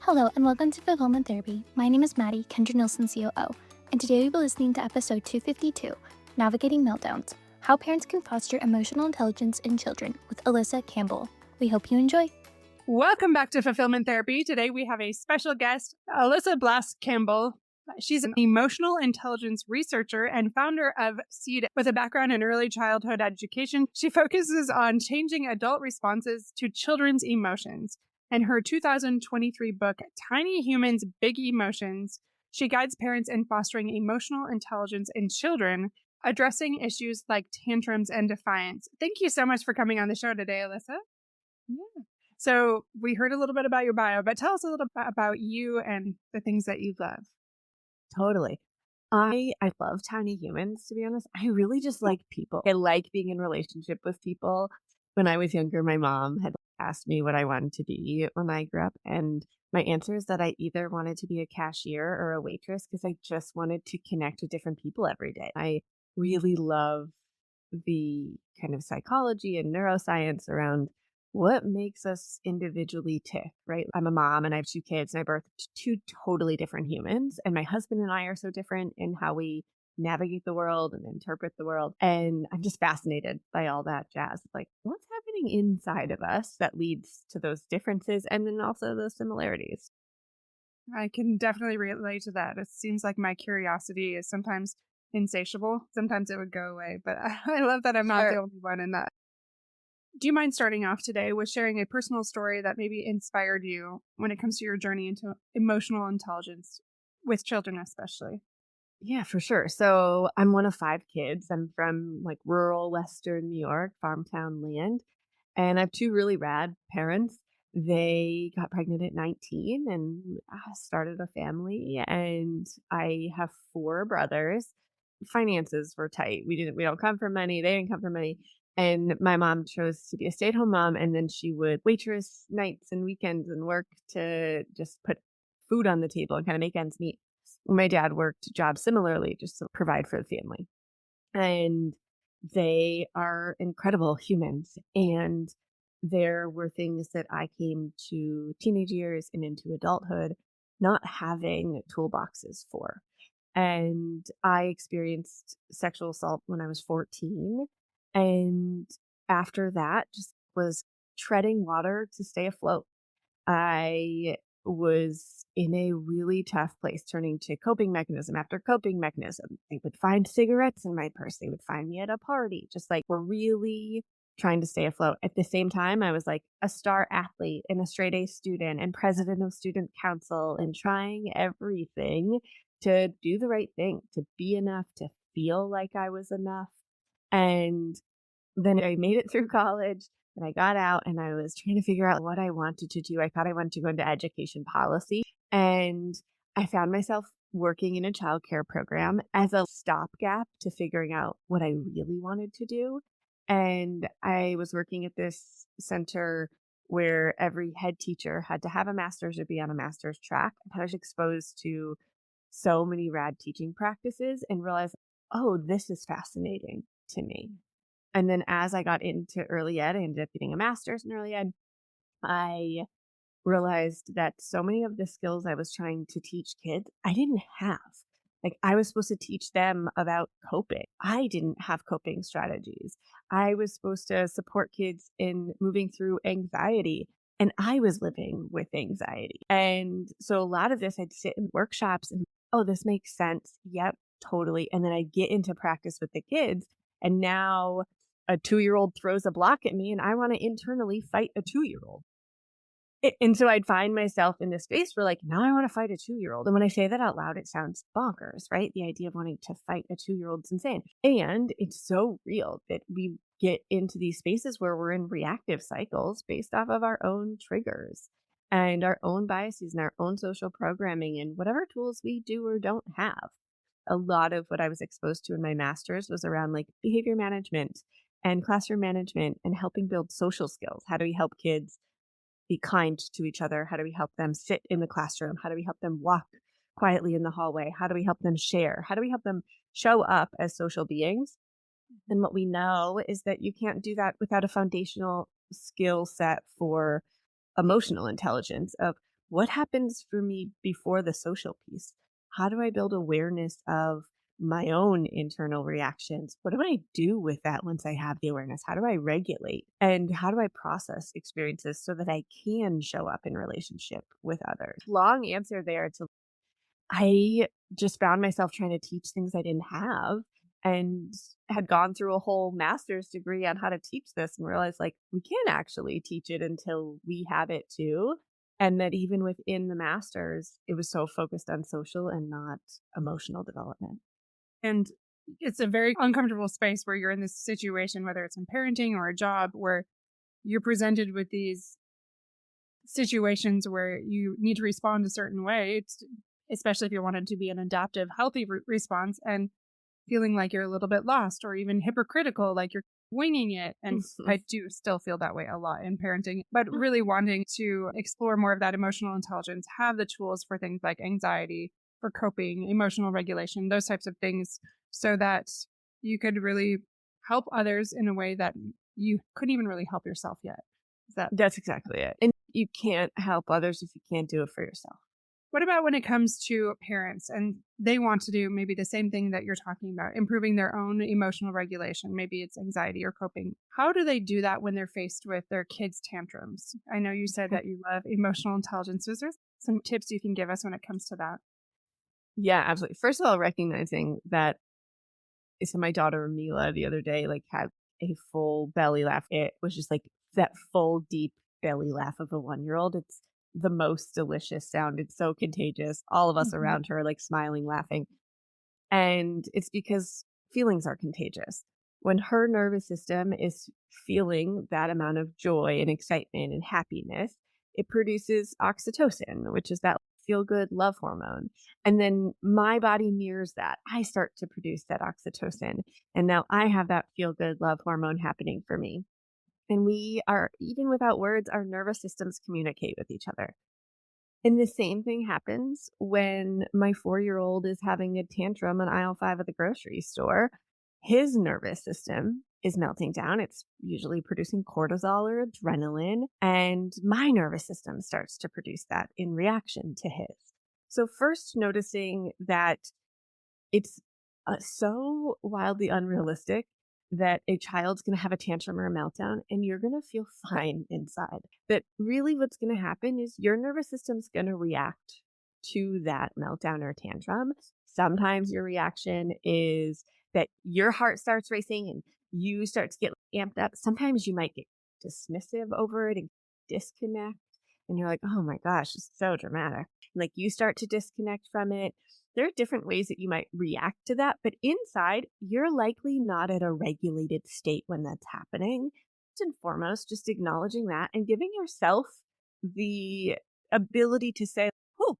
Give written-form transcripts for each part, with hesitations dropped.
Hello and welcome to Fulfillment Therapy. My name is Maddie, Kendra Nilsson's COO, and today we'll be listening to episode 252, Navigating Meltdowns, How Parents Can Foster Emotional Intelligence in Children with Alyssa Campbell. We hope you enjoy. Welcome back to Fulfillment Therapy. Today we have a special guest, Alyssa Campbell. She's an emotional intelligence researcher and founder of SEED with a background in early childhood education. She focuses on changing adult responses to children's emotions. In her 2023 book, Tiny Humans, Big Emotions, she guides parents in fostering emotional intelligence in children, addressing issues like tantrums and defiance. Thank you so much for coming on the show today, Alyssa. Yeah. So we heard a little bit about your bio, but tell us a little bit about you and the things that you love. Totally. I love tiny humans, to be honest. I really just like people. I like being in relationship with people. When I was younger, my mom had asked me what I wanted to be when I grew up. And my answer is that I either wanted to be a cashier or a waitress because I just wanted to connect with different people every day. I really love the kind of psychology and neuroscience around what makes us individually tick, right? I'm a mom and I have two kids and I birthed two totally different humans. And my husband and I are so different in how we navigate the world and interpret the world. And I'm just fascinated by all that jazz. Like, what's happening inside of us that leads to those differences and then also those similarities? I can definitely relate to that. It seems like my curiosity is sometimes insatiable. Sometimes it would go away, but I love that I'm not the only one in that. Do you mind starting off today with sharing a personal story that maybe inspired you when it comes to your journey into emotional intelligence with children, especially? Yeah, for sure. So I'm one of five kids. I'm from like rural Western New York, farm town land. And I have two really rad parents. They got pregnant at 19 and started a family. And I have four brothers. Finances were tight. We don't come from money. They didn't come from money. And my mom chose to be a stay-at-home mom, and then she would waitress nights and weekends and work to just put food on the table and kind of make ends meet. My dad worked jobs similarly just to provide for the family. And they are incredible humans. And there were things that I came to teenage years and into adulthood not having toolboxes for. And I experienced sexual assault when I was 14. And after that, just was treading water to stay afloat. I was in a really tough place, turning to coping mechanism after coping mechanism. They would find cigarettes in my purse. They would find me at a party, just like we're really trying to stay afloat. At the same time, I was like a star athlete and a straight A student and president of student council and trying everything to do the right thing, to be enough, to feel like I was enough. And then I made it through college and I got out and I was trying to figure out what I wanted to do. I thought I wanted to go into education policy. And I found myself working in a childcare program as a stopgap to figuring out what I really wanted to do. And I was working at this center where every head teacher had to have a master's or be on a master's track. I was exposed to so many rad teaching practices and realized, oh, this is fascinating to me. And then as I got into early ed, I ended up getting a master's in early ed. I realized that so many of the skills I was trying to teach kids, I didn't have. Like I was supposed to teach them about coping. I didn't have coping strategies. I was supposed to support kids in moving through anxiety. And I was living with anxiety. And so a lot of this, I'd sit in workshops and, oh, this makes sense. Yep, totally. And then I get into practice with the kids. And now a 2-year-old throws a block at me and I want to internally fight a 2-year-old. And so I'd find myself in this space where like, now I want to fight a 2-year-old. And when I say that out loud, it sounds bonkers, right? The idea of wanting to fight a 2-year-old is insane. And it's so real that we get into these spaces where we're in reactive cycles based off of our own triggers and our own biases and our own social programming and whatever tools we do or don't have. A lot of what I was exposed to in my master's was around like behavior management and classroom management and helping build social skills. How do we help kids be kind to each other? How do we help them sit in the classroom? How do we help them walk quietly in the hallway? How do we help them share? How do we help them show up as social beings? And what we know is that you can't do that without a foundational skill set for emotional intelligence of what happens for me before the social piece? How do I build awareness of my own internal reactions? What do I do with that once I have the awareness? How do I regulate? And how do I process experiences so that I can show up in relationship with others? Long answer there to I just found myself trying to teach things I didn't have and had gone through a whole master's degree on how to teach this and realized like we can't actually teach it until we have it too. And that even within the master's, it was so focused on social and not emotional development. And it's a very uncomfortable space where you're in this situation, whether it's in parenting or a job, where you're presented with these situations where you need to respond a certain way, especially if you want it to be an adaptive, healthy response, and feeling like you're a little bit lost or even hypocritical, like you're winging it. And I do still feel that way a lot in parenting, but really wanting to explore more of that emotional intelligence, have the tools for things like anxiety, for coping, emotional regulation, those types of things, so that you could really help others in a way that you couldn't even really help yourself yet. That's exactly it. And you can't help others if you can't do it for yourself. What about when it comes to parents and they want to do maybe the same thing that you're talking about, improving their own emotional regulation? Maybe it's anxiety or coping. How do they do that when they're faced with their kids' tantrums? I know you said that you love emotional intelligence. Is there some tips you can give us when it comes to that? Yeah, absolutely. First of all, recognizing that so my daughter Mila the other day like had a full belly laugh. It was just like that full deep belly laugh of a 1-year-old. It's the most delicious sound. It's so contagious. All of us Mhm. around her like smiling, laughing. And it's because feelings are contagious. When her nervous system is feeling that amount of joy and excitement and happiness, it produces oxytocin, which is that feel good love hormone. And then my body mirrors that. I start to produce that oxytocin. And now I have that feel good love hormone happening for me. And we are, even without words, our nervous systems communicate with each other. And the same thing happens when my 4-year-old is having a tantrum on aisle 5 of the grocery store. His nervous system is melting down. It's usually producing cortisol or adrenaline, and my nervous system starts to produce that in reaction to his. So, first noticing that it's so wildly unrealistic that a child's going to have a tantrum or a meltdown and you're going to feel fine inside. That really what's going to happen is your nervous system's going to react to that meltdown or tantrum. Sometimes your reaction is that your heart starts racing and you start to get amped up. Sometimes you might get dismissive over it and disconnect. And you're like, oh my gosh, it's so dramatic. Like you start to disconnect from it. There are different ways that you might react to that, but inside, you're likely not at a regulated state when that's happening. First and foremost, just acknowledging that and giving yourself the ability to say, oh,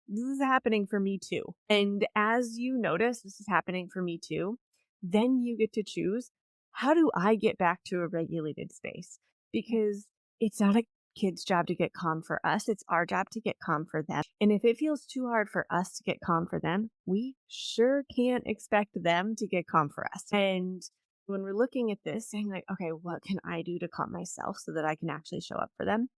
this is happening for me too. And as you notice this is happening for me too, then you get to choose, how do I get back to a regulated space? Because it's not a kid's job to get calm for us. It's our job to get calm for them. And if it feels too hard for us to get calm for them, we sure can't expect them to get calm for us. And when we're looking at this, saying like, okay, what can I do to calm myself so that I can actually show up for them?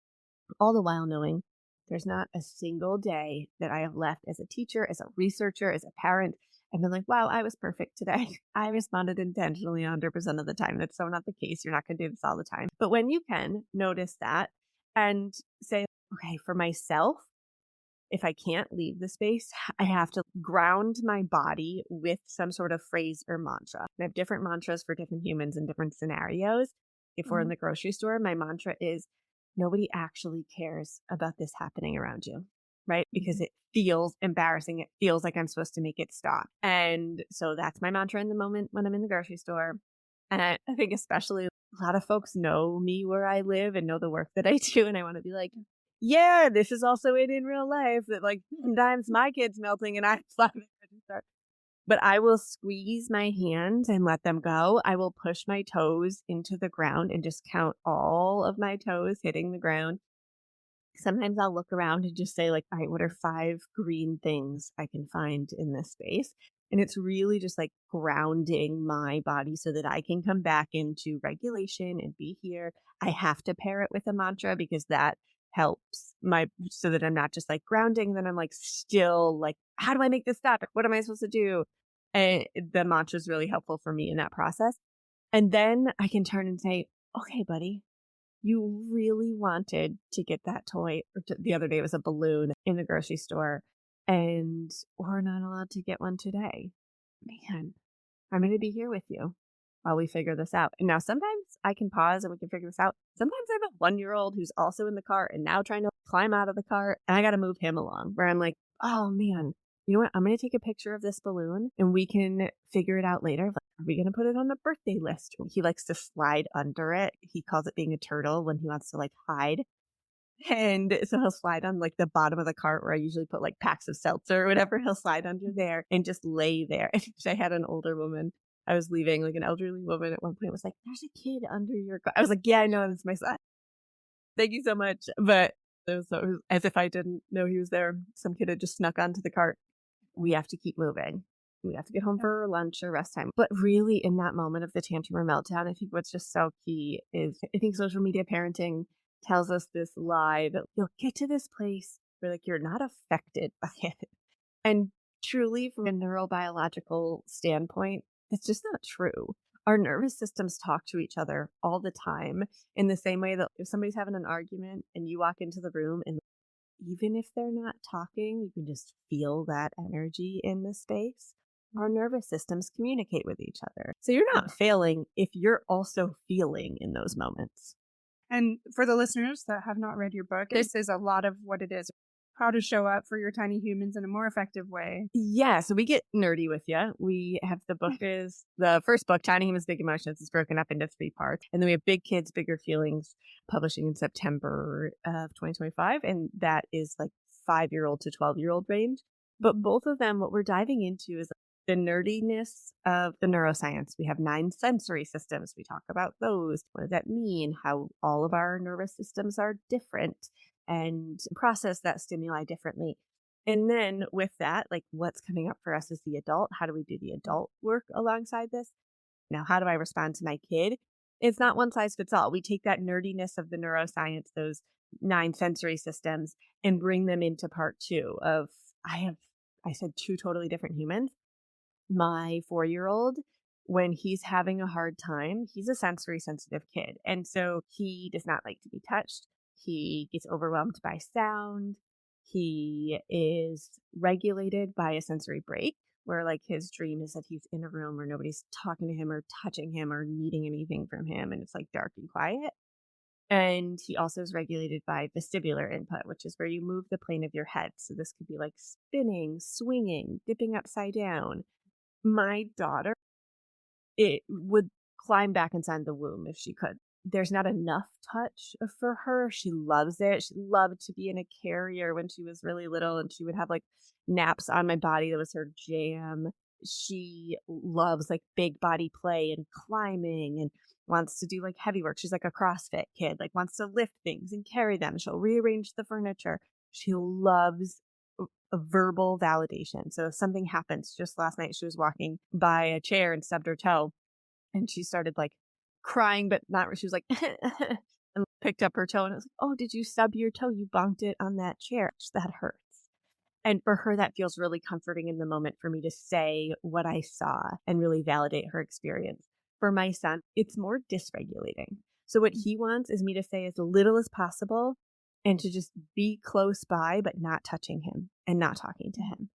All the while knowing there's not a single day that I have left as a teacher, as a researcher, as a parent, and been like, wow, I was perfect today. I responded intentionally 100% of the time. That's so not the case. You're not going to do this all the time. But when you can notice that and say, okay, for myself, if I can't leave the space, I have to ground my body with some sort of phrase or mantra. I have different mantras for different humans in different scenarios. If we're in the grocery store, my mantra is nobody actually cares about this happening around you, right? Because it feels embarrassing. It feels like I'm supposed to make it stop. And so that's my mantra in the moment when I'm in the grocery store. And I think especially a lot of folks know me where I live and know the work that I do. And I want to be like, yeah, this is also it in real life that like sometimes my kid's melting and I'm slapping the register. But I will squeeze my hands and let them go. I will push my toes into the ground and just count all of my toes hitting the ground. Sometimes I'll look around and just say, like, all right, what are 5 green things I can find in this space? And it's really just like grounding my body so that I can come back into regulation and be here. I have to pair it with a mantra because that helps so that I'm not just like grounding. And then I'm like still like, how do I make this stop? What am I supposed to do? And the mantra is really helpful for me in that process. And then I can turn and say, okay, buddy, you really wanted to get that toy. The other day it was a balloon in the grocery store, and we're not allowed to get one today. Man, I'm going to be here with you while we figure this out. And now sometimes I can pause and we can figure this out. Sometimes I have a 1-year-old who's also in the car and now trying to climb out of the car, and I got to move him along, where I'm like, oh man, you know what? I'm going to take a picture of this balloon and we can figure it out later. Like, are we going to put it on the birthday list? He likes to slide under it. He calls it being a turtle when he wants to like hide. And so he'll slide on like the bottom of the cart where I usually put like packs of seltzer or whatever. He'll slide under there and just lay there. And I had an older woman. I was leaving, like an elderly woman at one point was like, there's a kid under your car. I was like, yeah, I know, that's my son. Thank you so much. But it was as if I didn't know he was there. Some kid had just snuck onto the cart. We have to keep moving. We have to get home for lunch or rest time. But really, in that moment of the tantrum or meltdown, I think what's just so key is I think social media parenting tells us this lie that you'll get to this place where like you're not affected by it. And truly, from a neurobiological standpoint, it's just not true. Our nervous systems talk to each other all the time in the same way that if somebody's having an argument and you walk into the room and even if they're not talking, you can just feel that energy in the space. Our nervous systems communicate with each other. So you're not failing if you're also feeling in those moments. And for the listeners that have not read your book, this is a lot of what it is. How to show up for your tiny humans in a more effective way. Yeah, so we get nerdy with you. We have the book is the first book, Tiny Humans, Big Emotions, is broken up into 3 parts. And then we have Big Kids, Bigger Feelings, publishing in September of 2025. And that is like 5-year-old to 12-year-old range. But both of them, what we're diving into is the nerdiness of the neuroscience. We have 9 sensory systems. We talk about those. What does that mean? How all of our nervous systems are different and process that stimuli differently. And then with that, like what's coming up for us as the adult? How do we do the adult work alongside this? Now, how do I respond to my kid? It's not one size fits all. We take that nerdiness of the neuroscience, those 9 sensory systems, and bring them into part 2 of I said 2 totally different humans. My 4-year-old, when he's having a hard time, he's a sensory sensitive kid. And so he does not like to be touched. He gets overwhelmed by sound. He is regulated by a sensory break, where like his dream is that he's in a room where nobody's talking to him or touching him or needing anything from him. And it's like dark and quiet. And he also is regulated by vestibular input, which is where you move the plane of your head. So this could be like spinning, swinging, dipping upside down. My daughter, it would climb back inside the womb if she could. There's not enough touch for her. She loves it. She loved to be in a carrier when she was really little, and she would have like naps on my body. That was her jam. She loves like big body play and climbing and wants to do like heavy work. She's like a CrossFit kid, like wants to lift things and carry them. She'll rearrange the furniture. She loves a verbal validation. So if something happens, just last night she was walking by a chair and stubbed her toe, and she started like crying, but not, she was like, and picked up her toe and I was like, oh, did you stub your toe? You bonked it on that chair. That hurts. And for her, that feels really comforting in the moment for me to say what I saw and really validate her experience. For my son, it's more dysregulating. So what he wants is me to say as little as possible and to just be close by, but not touching him and not talking to him.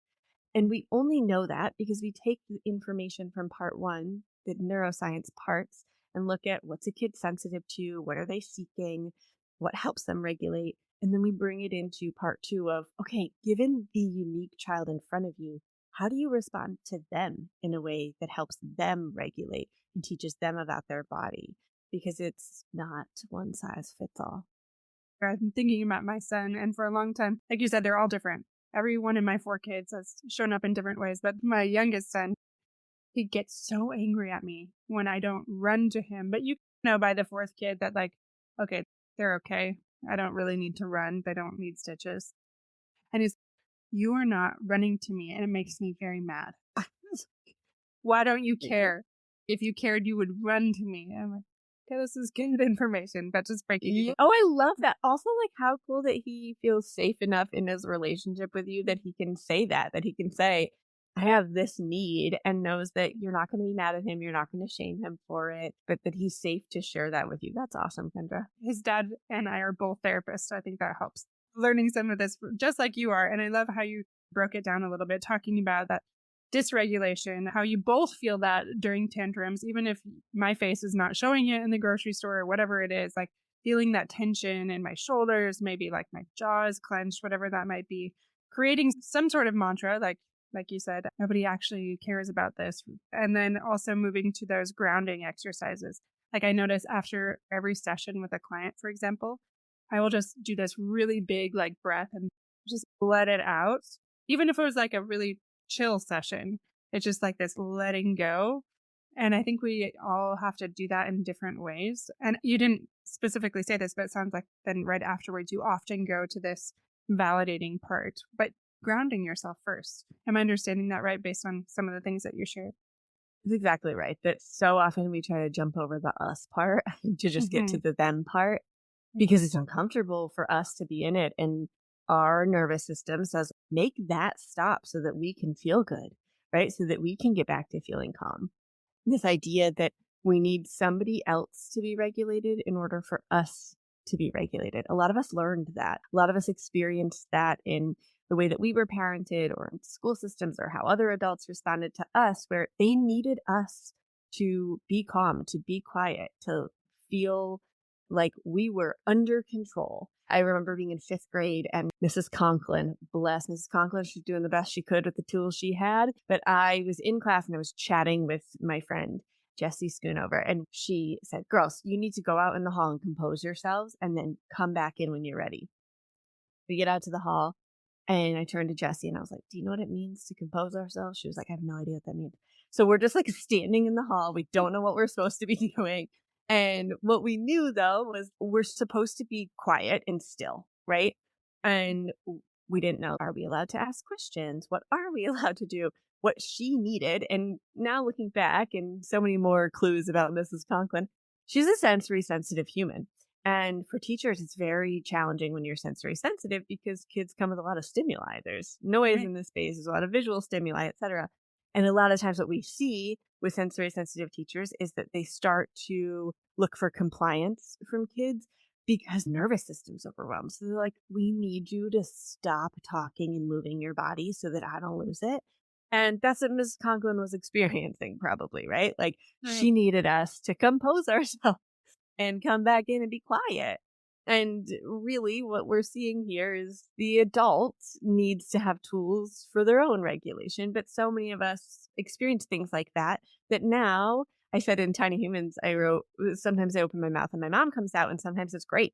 And we only know that because we take the information from part 1, the neuroscience parts, and look at what's a kid sensitive to, what are they seeking, what helps them regulate. And then we bring it into part 2 of, okay, given the unique child in front of you, how do you respond to them in a way that helps them regulate and teaches them about their body? Because it's not one size fits all. I've been thinking about my son, and for a long time, like you said, they're all different. Every one of my 4 kids has shown up in different ways, but my youngest son, he gets so angry at me when I don't run to him. But you know by the 4th kid that like, okay, they're okay. I don't really need to run. They don't need stitches. And he's, you are not running to me, and it makes me very mad. Why don't you care? If you cared, you would run to me. I'm like, okay, this is good information, but just breaking it. Oh, I love that. Also, like, how cool that he feels safe enough in his relationship with you that he can say that he can say, I have this need, and knows that you're not going to be mad at him. You're not going to shame him for it, but that he's safe to share that with you. That's awesome, Kendra. His dad and I are both therapists, so I think that helps. Learning some of this just like you are. And I love how you broke it down a little bit, talking about that dysregulation, how you both feel that during tantrums, even if my face is not showing it in the grocery store or whatever it is, like feeling that tension in my shoulders, maybe like my jaw is clenched, whatever that might be, creating some sort of mantra, like you said, nobody actually cares about this. And then also moving to those grounding exercises. Like I notice after every session with a client, for example, I will just do this really big like breath and just let it out. Even if it was like a really chill session, it's just like this letting go. And I think we all have to do that in different ways. And you didn't specifically say this, but it sounds like then right afterwards, you often go to this validating part, but grounding yourself first. Am I understanding that right based on some of the things that you shared? That's exactly right. That so often we try to jump over the us part to just get to the them part because it's uncomfortable for us to be in it. And our nervous system says, make that stop so that we can feel good, right? So that we can get back to feeling calm. This idea that we need somebody else to be regulated in order for us to be regulated. A lot of us learned that. A lot of us experienced that in the way that we were parented or in school systems or how other adults responded to us, where they needed us to be calm, to be quiet, to feel like we were under control. I remember being in 5th grade and Mrs. Conklin, bless Mrs. Conklin, she's doing the best she could with the tools she had. But I was in class and I was chatting with my friend, Jessie Schoonover, and she said, girls, you need to go out in the hall and compose yourselves and then come back in when you're ready. We get out to the hall and I turned to Jessie and I was like, do you know what it means to compose ourselves? She was like, I have no idea what that means. So we're just like standing in the hall. We don't know what we're supposed to be doing. And what we knew though was we're supposed to be quiet and still, right? And we didn't know, are we allowed to ask questions? What are we allowed to do? What she needed. And now looking back and so many more clues about Mrs. Conklin, she's a sensory sensitive human. And for teachers, it's very challenging when you're sensory sensitive because kids come with a lot of stimuli. There's noise in the space, there's a lot of visual stimuli, etc. And a lot of times what we see with sensory sensitive teachers is that they start to look for compliance from kids because nervous system's overwhelmed. So they're like, we need you to stop talking and moving your body so that I don't lose it. And that's what Ms. Conklin was experiencing probably, right? Like she needed us to compose ourselves and come back in and be quiet. And really what we're seeing here is the adult needs to have tools for their own regulation. But so many of us experience things like that now I said in Tiny Humans, I wrote, sometimes I open my mouth and my mom comes out and sometimes it's great.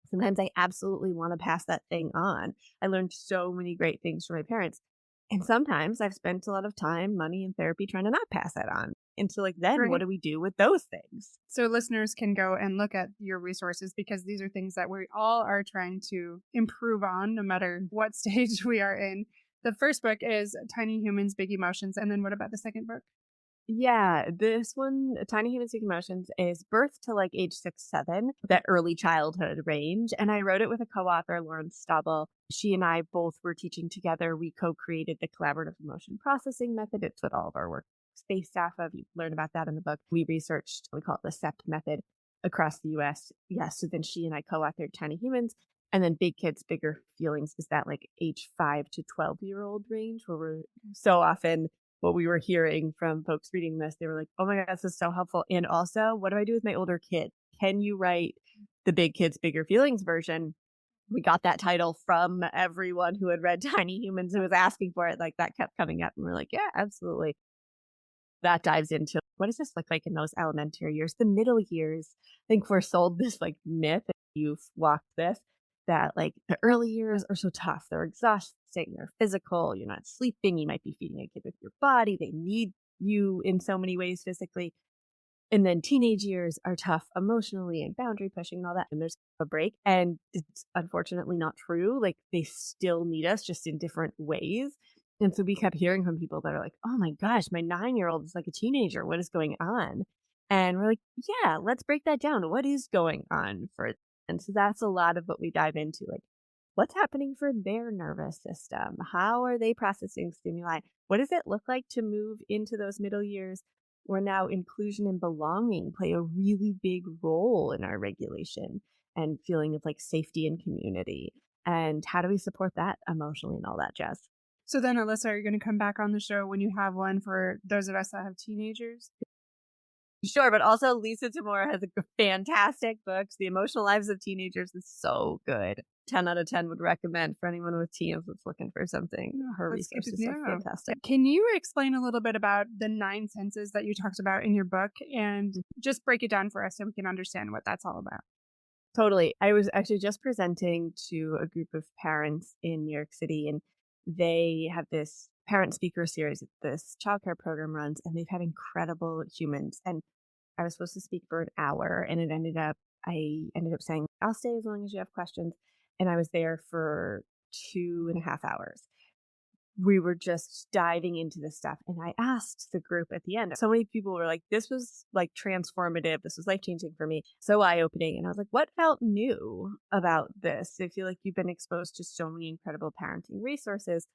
Sometimes I absolutely want to pass that thing on. I learned so many great things from my parents. And sometimes I've spent a lot of time, money, and therapy trying to not pass that on. And so, like, then what do we do with those things? So listeners can go and look at your resources because these are things that we all are trying to improve on no matter what stage we are in. The first book is Tiny Humans, Big Emotions. And then what about the second book? Yeah, this one, Tiny Humans, Big Emotions, is birth to like age 6, 7, that early childhood range. And I wrote it with a co-author, Lauren Stauble. She and I both were teaching together. We co-created the collaborative emotion processing method. It's what all of our work is based off of. You learn about that in the book. We researched, we call it the CEPT method across the US. Yes, so then she and I co-authored Tiny Humans. And then Big Kids, Bigger Feelings is that like age 5 to 12-year-old range where we're so often what we were hearing from folks reading this, they were like, oh my God, this is so helpful. And also, what do I do with my older kid? Can you write the Big Kids, Bigger Feelings version? We got that title from everyone who had read Tiny Humans and was asking for it. Like that kept coming up. And we're like, yeah, absolutely. That dives into what does this look like in those elementary years, the middle years. I think we're sold this like myth, if you've walked this, that like the early years are so tough. They're exhausting, they're physical, you're not sleeping, you might be feeding a kid with your body, they need you in so many ways physically. And then teenage years are tough emotionally and boundary pushing and all that. And there's a break. And it's unfortunately not true. Like they still need us just in different ways. And so we kept hearing from people that are like, oh my gosh, my 9-year-old is like a teenager. What is going on? And we're like, yeah, let's break that down. What is going on for, and so that's a lot of what we dive into. Like, what's happening for their nervous system? How are they processing stimuli? What does it look like to move into those middle years where now inclusion and belonging play a really big role in our regulation and feeling of like safety and community? And how do we support that emotionally and all that jazz? So then, Alyssa, are you going to come back on the show when you have one for those of us that have teenagers? Sure, but also Lisa Tamora has fantastic books. The Emotional Lives of Teenagers is so good. 10 out of 10 would recommend for anyone with teens that's looking for something. Her That's good to resources are know. fantastic. Can you explain a little bit about the 9 senses that you talked about in your book and just break it down for us so we can understand what that's all about? Totally. I was actually just presenting to a group of parents in New York City, and they have this parent speaker series that this childcare program runs, and they've had incredible humans. And I was supposed to speak for an hour, and I ended up saying, I'll stay as long as you have questions. And I was there for 2.5 hours. We were just diving into this stuff. And I asked the group at the end, so many people were like, this was like transformative. This was life changing for me. So eye opening. And I was like, what felt new about this? I feel like you've been exposed to so many incredible parenting resources.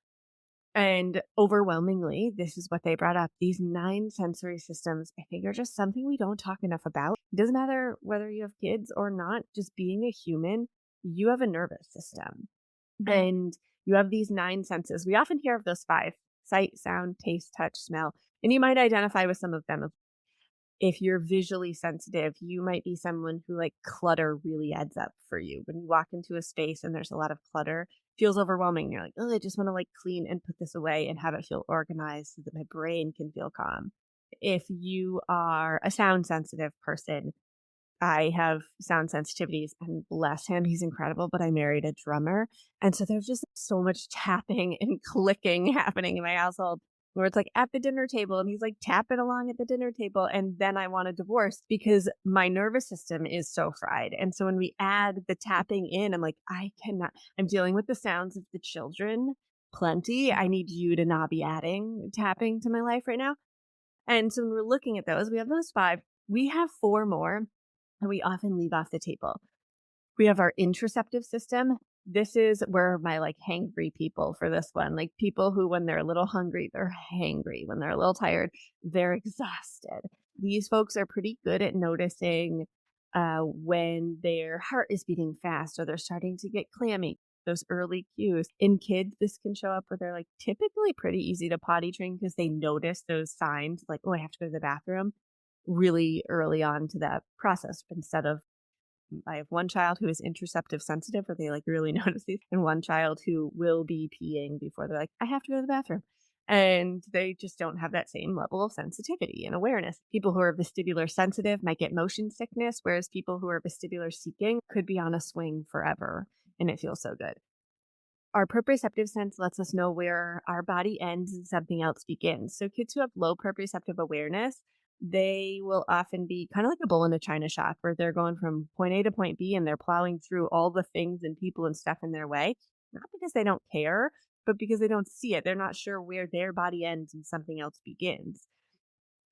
And overwhelmingly, this is what they brought up. These 9 sensory systems, I think, are just something we don't talk enough about. It doesn't matter whether you have kids or not, just being a human, you have a nervous system. And you have these 9 senses. We often hear of those 5: sight, sound, taste, touch, smell. And you might identify with some of them. If you're visually sensitive, you might be someone who like clutter really adds up for you. When you walk into a space and there's a lot of clutter, it feels overwhelming. You're like, oh, I just want to like clean and put this away and have it feel organized so that my brain can feel calm. If you are a sound sensitive person, I have sound sensitivities, and bless him, he's incredible, but I married a drummer. And so there's just so much tapping and clicking happening in my household where it's like at the dinner table and he's like tapping along at the dinner table. And then I want a divorce because my nervous system is so fried. And so when we add the tapping in, I'm like, I cannot, I'm dealing with the sounds of the children plenty. I need you to not be adding tapping to my life right now. And so when we're looking at those, we have those 5. We have 4 more and we often leave off the table. We have our interoceptive system. This is where my like hangry people for this one, like people who when they're a little hungry, they're hangry. When they're a little tired, they're exhausted. These folks are pretty good at noticing when their heart is beating fast or they're starting to get clammy. Those early cues. In kids, this can show up where they're like typically pretty easy to potty train because they notice those signs like, oh, I have to go to the bathroom really early on to that process instead of I have one child who is interoceptive sensitive where they like really notice these, and one child who will be peeing before they're like, I have to go to the bathroom. And they just don't have that same level of sensitivity and awareness. People who are vestibular sensitive might get motion sickness, whereas people who are vestibular seeking could be on a swing forever and it feels so good. Our proprioceptive sense lets us know where our body ends and something else begins. So kids who have low proprioceptive awareness, they will often be kind of like a bull in a china shop where they're going from point A to point B and they're plowing through all the things and people and stuff in their way, not because they don't care, but because they don't see it. They're not sure where their body ends and something else begins.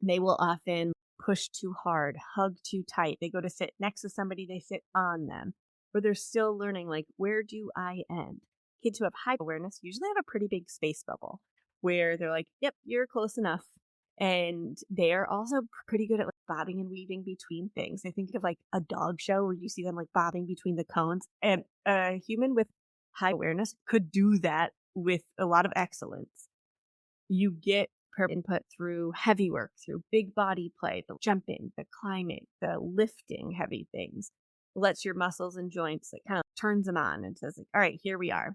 They will often push too hard, hug too tight. They go to sit next to somebody, they sit on them, or they're still learning, like, where do I end? Kids who have high awareness usually have a pretty big space bubble where they're like, yep, you're close enough. And they're also pretty good at like bobbing and weaving between things. I think of like a dog show where you see them like bobbing between the cones. And a human with high awareness could do that with a lot of excellence. You get input through heavy work, through big body play, the jumping, the climbing, the lifting heavy things. Lets your muscles and joints, like kind of turns them on and says, like, all right, here we are.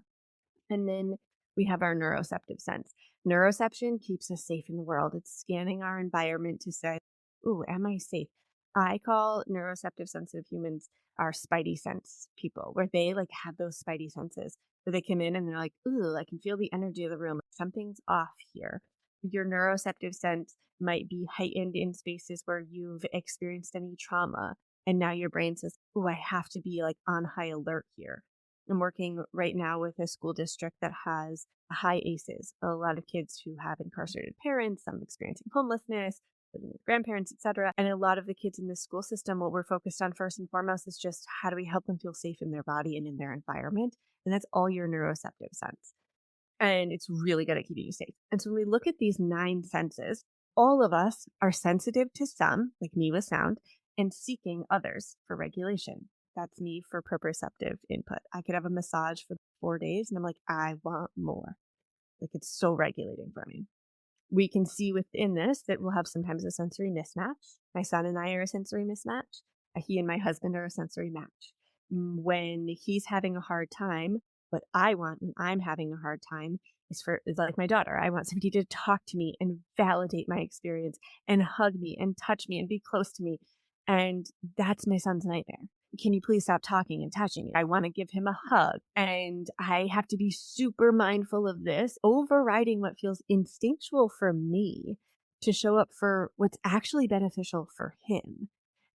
And then we have our neuroceptive sense. Neuroception keeps us safe in the world. It's scanning our environment to say, ooh, am I safe? I call neuroceptive sensitive humans our spidey sense people, where they like have those spidey senses where they come in and they're like, ooh, I can feel the energy of the room. Something's off here. Your neuroceptive sense might be heightened in spaces where you've experienced any trauma. And now your brain says, ooh, I have to be like on high alert here. I'm working right now with a school district that has high ACEs, a lot of kids who have incarcerated parents, some experiencing homelessness, living with grandparents, etc. And a lot of the kids in the school system, what we're focused on first and foremost is just how do we help them feel safe in their body and in their environment? And that's all your neuroceptive sense. And it's really good at keeping you safe. And so when we look at these 9 senses, all of us are sensitive to some, like me with sound, and seeking others for regulation. That's me for proprioceptive input. I could have a massage for 4 days and I'm like, I want more. Like it's so regulating for me. We can see within this that we'll have sometimes a sensory mismatch. My son and I are a sensory mismatch. He and my husband are a sensory match. When he's having a hard time, what I want when I'm having a hard time is like my daughter. I want somebody to talk to me and validate my experience and hug me and touch me and be close to me. And that's my son's nightmare. Can you please stop talking and touching me? I want to give him a hug. And I have to be super mindful of this, overriding what feels instinctual for me to show up for what's actually beneficial for him.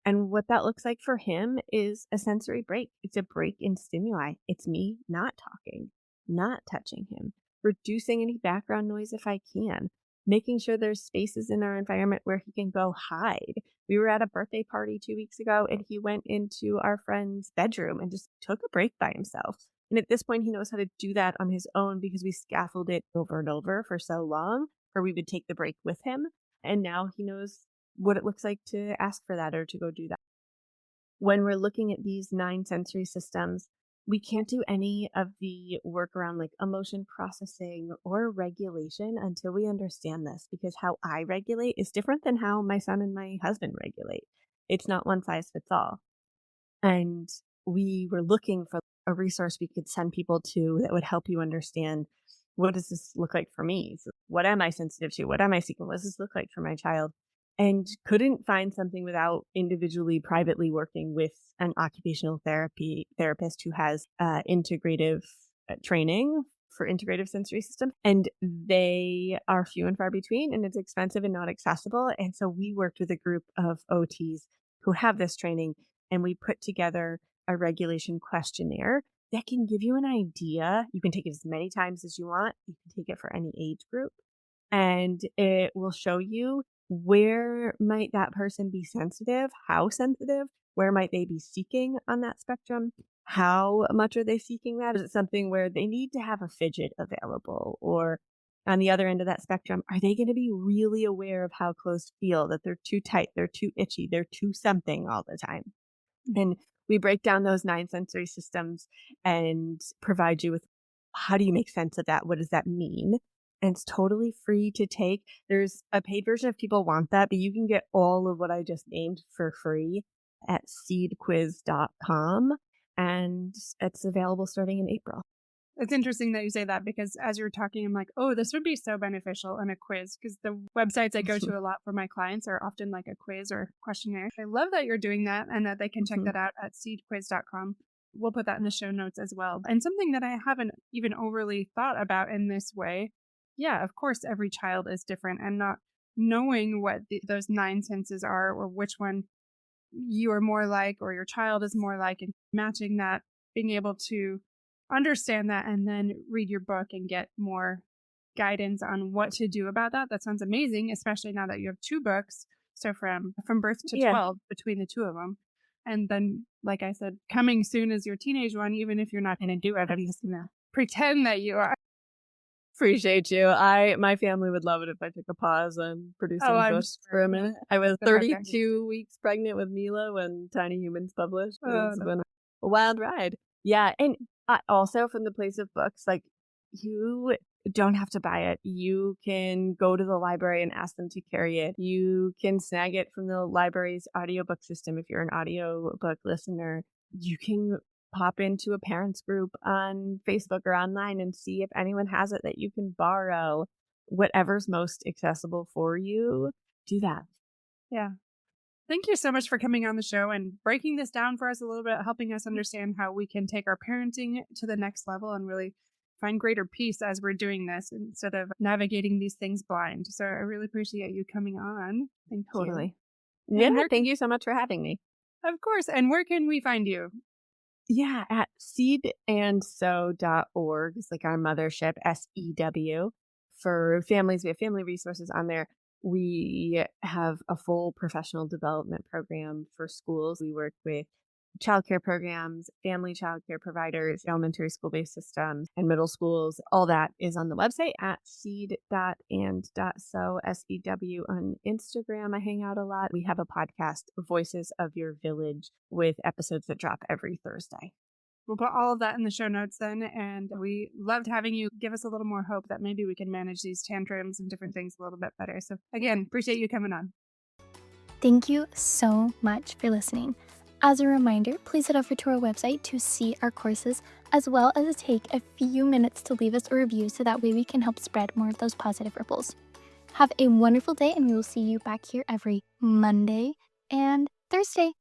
And what that looks like for him is a sensory break. It's a break in stimuli. It's me not talking, not touching him, reducing any background noise if I can, making sure there's spaces in our environment where he can go hide. We were at a birthday party 2 weeks ago and he went into our friend's bedroom and just took a break by himself. And at this point, he knows how to do that on his own because we scaffolded it over and over for so long, where we would take the break with him. And now he knows what it looks like to ask for that or to go do that. When we're looking at these 9 sensory systems, we can't do any of the work around like emotion processing or regulation until we understand this, because how I regulate is different than how my son and my husband regulate. It's not one size fits all. And we were looking for a resource we could send people to that would help you understand, what does this look like for me? So what am I sensitive to? What am I seeking? What does this look like for my child? And couldn't find something without individually, privately working with an occupational therapist who has integrative training for integrative sensory system. And they are few and far between, and it's expensive and not accessible. And so we worked with a group of OTs who have this training, and we put together a regulation questionnaire that can give you an idea. You can take it as many times as you want. You can take it for any age group, and it will show you where might that person be sensitive, how sensitive, where might they be seeking on that spectrum, how much are they seeking that? Is it something where they need to have a fidget available? Or on the other end of that spectrum, are they going to be really aware of how clothes feel, that they're too tight, they're too itchy, they're too something all the time? And we break down those 9 sensory systems and provide you with, how do you make sense of that? What does that mean? And it's totally free to take. There's a paid version if people want that, but you can get all of what I just named for free at seedquiz.com. And it's available starting in April. It's interesting that you say that, because as you're talking, I'm like, oh, this would be so beneficial in a quiz, because the websites I go to a lot for my clients are often like a quiz or questionnaire. I love that you're doing that and that they can check that out at seedquiz.com. We'll put that in the show notes as well. And something that I haven't even overly thought about in this way. Yeah, of course, every child is different, and not knowing what those 9 senses are, or which one you are more like or your child is more like, and matching that, being able to understand that and then read your book and get more guidance on what to do about that. That sounds amazing, especially now that you have 2 books. So from birth to 12 between the 2 of them. And then, like I said, coming soon is your teenage one. Even if you're not going to do it, I'm just going to pretend that you are. Appreciate you. My family would love it if I took a pause on producing books for a minute. I was 32 weeks pregnant with Mila when Tiny Humans published. It's been a wild ride. Yeah, and also from the place of books, like, you don't have to buy it. You can go to the library and ask them to carry it. You can snag it from the library's audiobook system if you're an audiobook listener. You can pop into a parents group on Facebook or online and see if anyone has it that you can borrow. Whatever's most accessible for you, do that. Yeah. Thank you so much for coming on the show and breaking this down for us a little bit, helping us understand how we can take our parenting to the next level and really find greater peace as we're doing this, instead of navigating these things blind. So I really appreciate you coming on. Thank you. Yeah, thank you so much for having me. Of course. And where can we find you? Yeah, at seedandsow.org. It's like our mothership, SEW. For families, we have family resources on there. We have a full professional development program for schools. We work with childcare programs, family childcare providers, elementary school based systems, and middle schools. All that is on the website at seed.and.so, SEW on Instagram. I hang out a lot. We have a podcast, Voices of Your Village, with episodes that drop every Thursday. We'll put all of that in the show notes then. And we loved having you give us a little more hope that maybe we can manage these tantrums and different things a little bit better. So again, appreciate you coming on. Thank you so much for listening. As a reminder, please head over to our website to see our courses, as well as take a few minutes to leave us a review so that way we can help spread more of those positive ripples. Have a wonderful day, and we will see you back here every Monday and Thursday.